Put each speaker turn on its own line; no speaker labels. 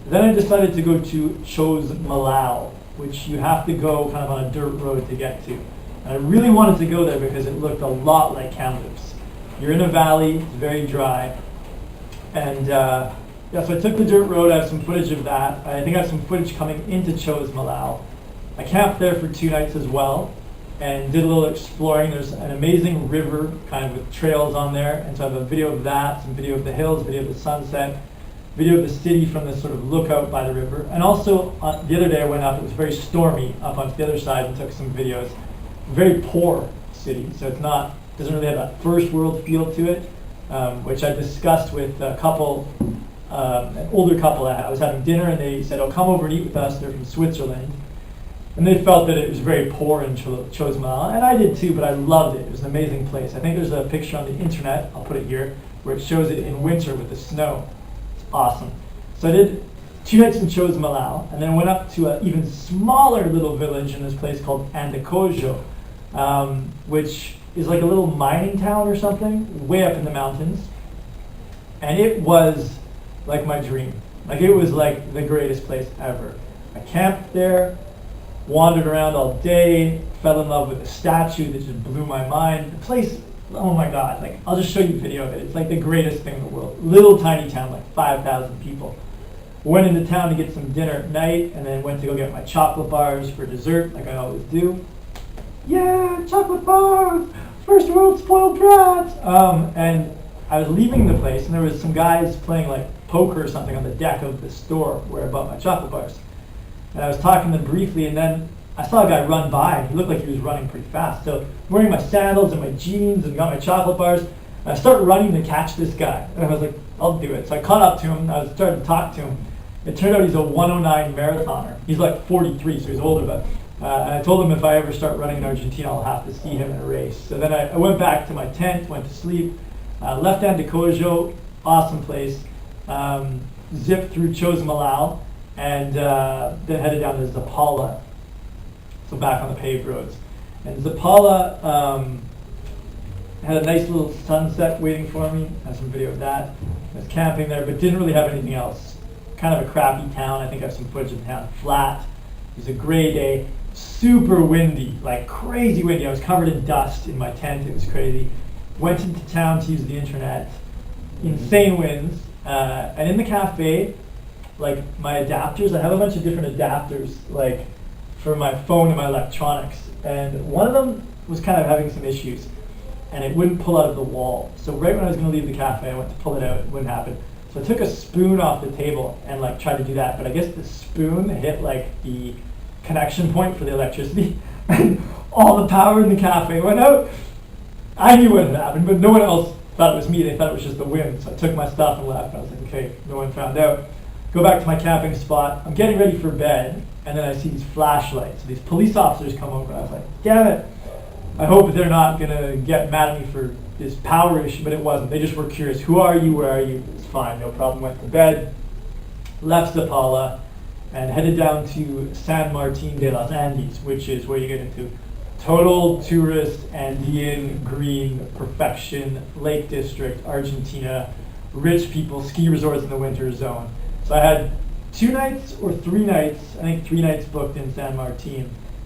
Then I decided to go to Chos Malal, which you have to go kind of on a dirt road to get to. And I really wanted to go there because it looked a lot like Kamloops. You're in a valley, it's very dry. And yeah, so I took the dirt road. I have some footage of that. I think I have some footage coming into Chos Malal. I camped there for 2 nights as well and did a little exploring. There's an amazing river kind of with trails on there. And so I have a video of that, some video of the hills, video of the sunset, video of the city from this sort of lookout by the river. And also the other day I went up, it was very stormy up onto the other side and took some videos. Very poor city, so it's not, doesn't really have that first world feel to it, which I discussed with a couple, an older couple. I was having dinner and they said, oh, come over and eat with us. They're from Switzerland. And they felt that it was very poor in Chos Malal, and I did too, but I loved it. It was an amazing place. I think there's a picture on the internet, I'll put it here, where it shows it in winter with the snow. It's awesome. So I did 2 nights in Chos Malal, and then went up to an even smaller little village in this place called Andacollo, which is like a little mining town or something, way up in the mountains. And it was like my dream. Like it was like the greatest place ever. I camped there, wandered around all day, fell in love with a statue that just blew my mind. The place, oh my God, like I'll just show you a video of it. It's like the greatest thing in the world. Little tiny town, like 5,000 people. Went into town to get some dinner at night and then went to go get my chocolate bars for dessert, like I always do. Yeah, chocolate bars, first world spoiled brats. And I was leaving the place and there was some guys playing like poker or something on the deck of the store where I bought my chocolate bars. And I was talking to them briefly, and then I saw a guy run by, and he looked like he was running pretty fast. So I'm wearing my sandals and my jeans and got my chocolate bars. And I started running to catch this guy. And I was like, I'll do it. So I caught up to him, and I started to talk to him. It turned out he's a 109 marathoner. He's like 43, so he's older, but and I told him if I ever start running in Argentina, I'll have to see him in a race. So then I went back to my tent, went to sleep, left Andacollo, awesome place, zipped through Chos Malal, and then headed down to Zapala, so back on the paved roads. And Zapala had a nice little sunset waiting for me. I have some video of that. I was camping there, but didn't really have anything else. Kind of a crappy town. I think I have some footage of the town. Flat. It was a gray day. Super windy, like crazy windy. I was covered in dust in my tent. It was crazy. Went into town to use the internet. Insane winds. And in the cafe, like my adapters, I have a bunch of different adapters, like for my phone and my electronics. And one of them was kind of having some issues, and it wouldn't pull out of the wall. So right when I was going to leave the cafe, I went to pull it out. It wouldn't happen. So I took a spoon off the table and like tried to do that, but I guess the spoon hit like the connection point for the electricity, and all the power in the cafe went out. I knew what had happened, but no one else thought it was me. They thought it was just the wind. So I took my stuff and left. I was like, okay, no one found out. Go back to my camping spot. I'm getting ready for bed, and then I see these flashlights. So these police officers come over, and I was like, damn it. I hope they're not going to get mad at me for this power issue, but it wasn't. They just were curious. Who are you? Where are you? It's fine. No problem. Went to bed, left Zapala, and headed down to San Martin de los Andes, which is where you get into total tourist, Andean, green, perfection, Lake District, Argentina, rich people, ski resorts in the winter zone. So I had 2 nights or 3 nights, I think 3 nights booked in San Martin.